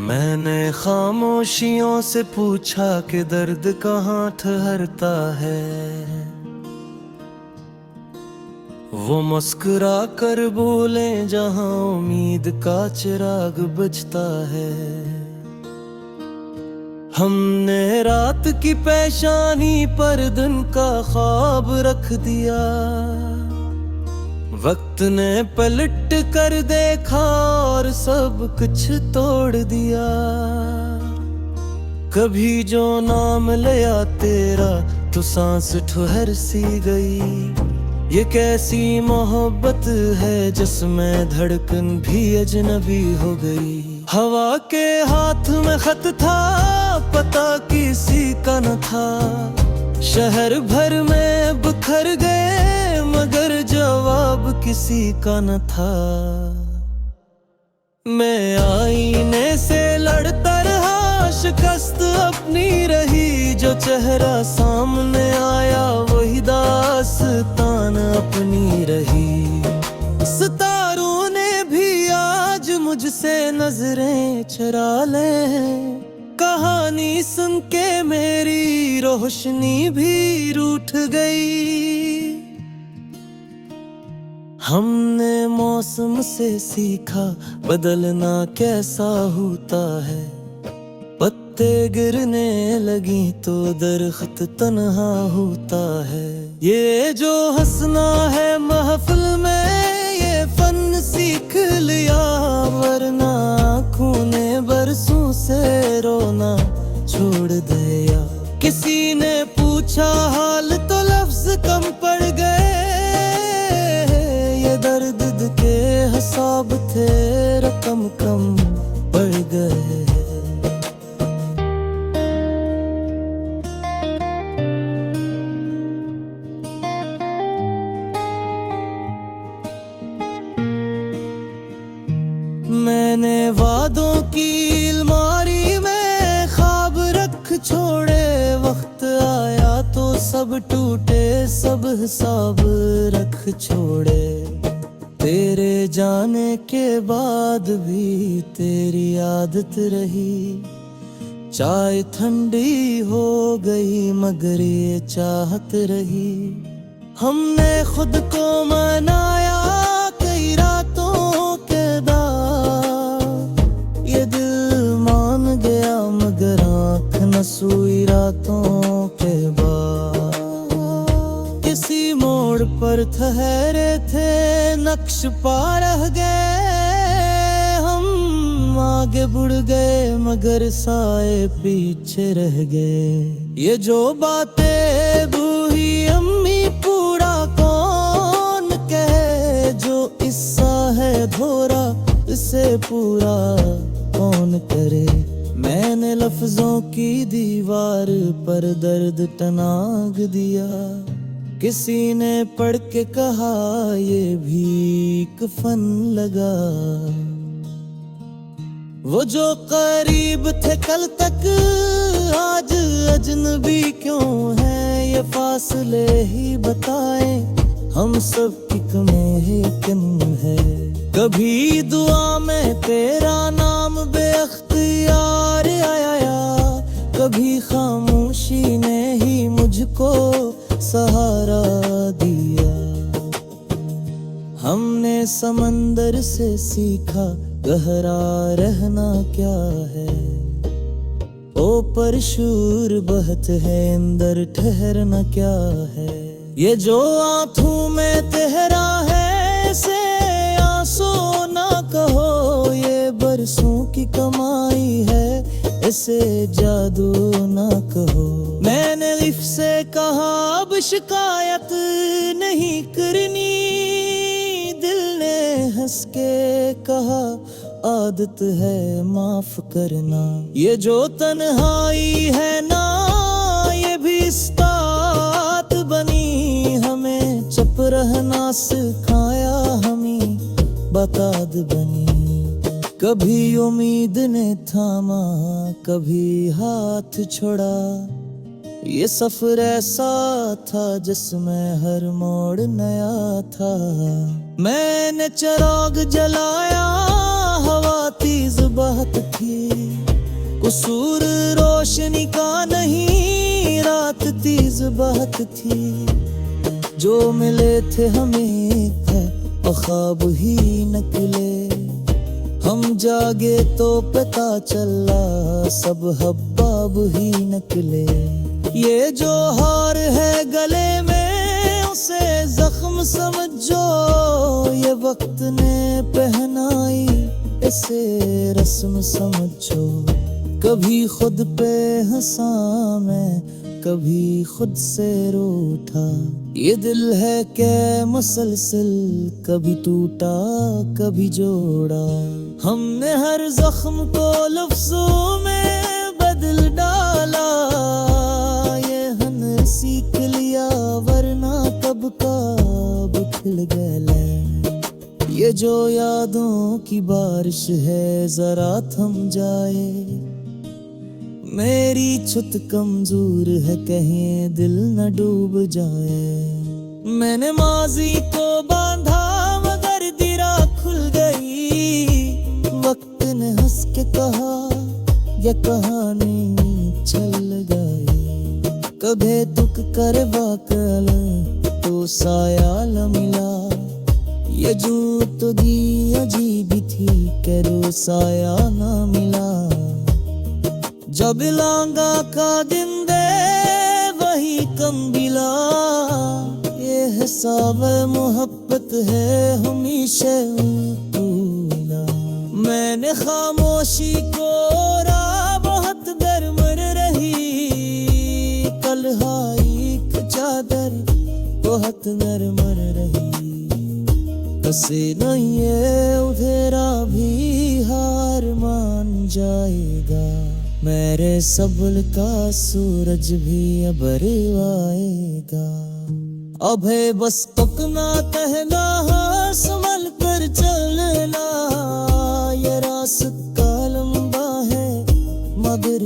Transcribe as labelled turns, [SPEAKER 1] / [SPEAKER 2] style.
[SPEAKER 1] मैंने खामोशियों से पूछा कि दर्द कहाँ ठहरता है। वो मुस्कुरा कर बोले जहाँ उम्मीद का चिराग बुझता है। हमने रात की पेशानी पर दिन का ख्वाब रख दिया। वक्त ने पलट कर देखा और सब कुछ तोड़ दिया। कभी जो नाम लिया तेरा तो सांस ठहर सी गई। ये कैसी मोहब्बत है जिसमें धड़कन भी अजनबी हो गई। हवा के हाथ में खत था, पता किसी का न था। शहर भर में बिखर गए मगर जवाब किसी का न था। मैं आईने से लड़ता रहा, शिकस्त अपनी रही। जो चेहरा सामने आया वही दास्तान अपनी रही। सितारों ने भी आज मुझसे नजरें चुरा ले। कहानी सुन के मेरी रोशनी भी रूठ गई। हमने मौसम से सीखा बदलना कैसा होता है। पत्ते गिरने लगी तो दरख्त तन्हा होता है। ये जो हंसना है महफिल में ये फन सीख लिया। वरना आँखों ने बरसों से रोना छोड़ दिया। किसी ने पूछा हाल तो लफ्ज कम पड़ गए। ये दर्द के हिसाब थे रकम कम पड़ गए। मैंने वादों की अलमारी में ख्वाब रख छोड़े। वक्त आया तो सब टूटे, सब हिसाब रख छोड़े। तेरे जाने के बाद भी तेरी आदत रही। चाय ठंडी हो गई मगर ये चाहत रही। हमने खुद को मनाया कई रातों के बाद। ये दिल मान गया मगर आँख न सोई रातों के बाद। किसी मोड़ पर ठहरे थे नक्श पा रह गए। हम आगे बढ़ गए मगर साए पीछे रह गए। ये जो बातें बूही अम्मी पूरा कौन कहे। जो किस्सा है धोरा इसे पूरा कौन करे। मैंने लफ्जों की दीवार पर दर्द टनाग दिया। किसी ने पढ़ के कहा ये भी एक फन लगा। वो जो करीब थे कल तक आज अजनबी क्यों है। ये फासले ही बताए हम सब की कमी किन है। कभी दुआ में तेरा नाम बेअख्तियार आया। कभी खामोशी ने ही मुझको सहारा दिया। हमने समंदर से सीखा गहरा रहना क्या है। ऊपर शूर बहत है अंदर ठहरना क्या है। ये जो आंखों में तेरा है इसे आंसू ना कहो। ये बरसों की कमाई है इसे जादू ना कहो। मैंने लिफ से कहा अब शिकायत नहीं करनी। दिल ने हंस के कहा आदत है माफ करना। ये जो तन्हाई है ना ये भी इस्तात बनी। हमें चुप रहना सिखाया हमी बताद बनी। कभी उम्मीद ने थामा कभी हाथ छोड़ा। ये सफर ऐसा था जिसमें हर मोड़ नया था। मैंने चिराग जलाया हवा तेज बहत थी। कसूर रोशनी का नहीं, रात तेज बहत थी। जो मिले थे हमें है और ख्वाब ही निकले। हम जागे तो पता चला सब हब्बाब ही निकले। ये जो हार है गले में उसे जख्म समझो, ये वक्त ने पहनाई इसे रस्म समझो। कभी खुद पे हंसा मैं, कभी खुद से रूठा। ये दिल है के मुसलसल, कभी टूटा कभी जोड़ा। हमने हर जख्म को लफ्जों में बदल डाला। ये हन सीख लिया वरना कब का खिल गया। ये जो यादों की बारिश है जरा थम जाए। मेरी छुत कमजोर है कहीं दिल न डूब जाए। मैंने माजी को बांधा मगर दिरा खुल गई। वक्त ने हंस के कहा ये कहानी चल गई। कभी तुक कर वाकल तो साया न मिला। ये जो तो दी अजीब थी करो साया न मिला। जब लांगा का दिन दे वही कम बिला। ये हिसाब मोहब्बत है हमेशा तूला। मैंने खामोशी को रा बहुत गर्म रही। कलहाई चादर बहुत नरम रही। कसे नहीं है उधेरा भी हार मान जाएगा। मेरे सबल का सूरज भी अबर आएगा। अभे बस तकना कहना संभल कर चलना। ये रास्ता लंबा है मगर